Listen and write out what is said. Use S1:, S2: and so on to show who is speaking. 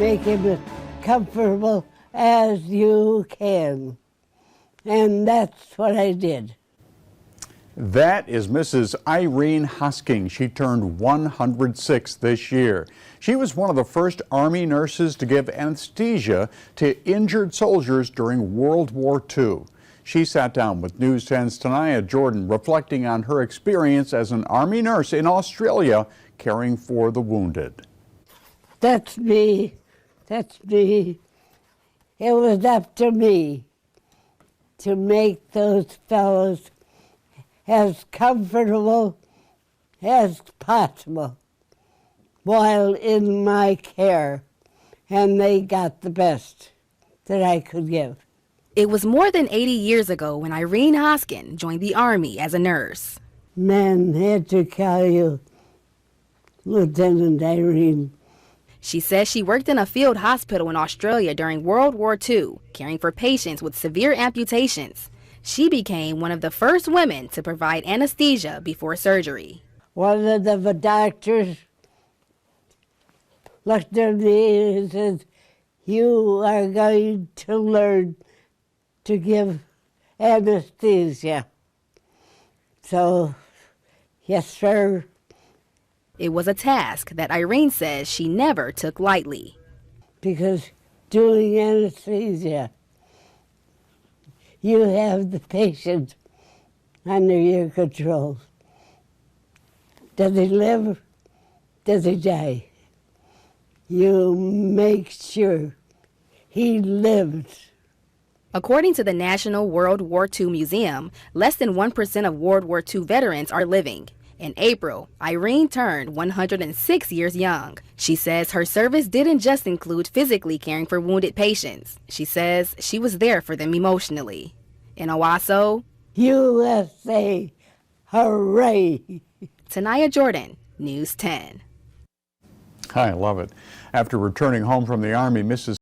S1: make him as comfortable as you can. And that's what I did.
S2: That is Mrs. Irene Hosking. She turned 106 this year. She was one of the first Army nurses to give anesthesia to injured soldiers during World War II. She sat down with News 10's Tanaya Jordan, reflecting on her experience as an Army nurse in Australia caring for the wounded.
S1: That's me. That's me. It was up to me to make those fellows as comfortable as possible while in my care, and they got the best that I could give.
S3: It was more than 80 years ago when Irene Hosking joined the Army as a nurse.
S1: Men had to call you Lieutenant Irene.
S3: She says she worked in a field hospital in Australia during World War II, caring for patients with severe amputations. She became one of the first women to provide anesthesia before surgery.
S1: One of the doctors looked at me and said, "You are going to learn to give anesthesia." So, yes, sir.
S3: It was a task that Irene says she never took lightly.
S1: Because doing anesthesia, you have the patient under your control. Does he live? Does he die? You make sure he lives.
S3: According to the National World War II Museum, less than 1% of World War II veterans are living. In April, Irene turned 106 years young. She says her service didn't just include physically caring for wounded patients. She says she was there for them emotionally. In Owasso,
S1: USA, hooray!
S3: Tanaya Jordan, News 10.
S2: I love it. After returning home from the Army, Mrs.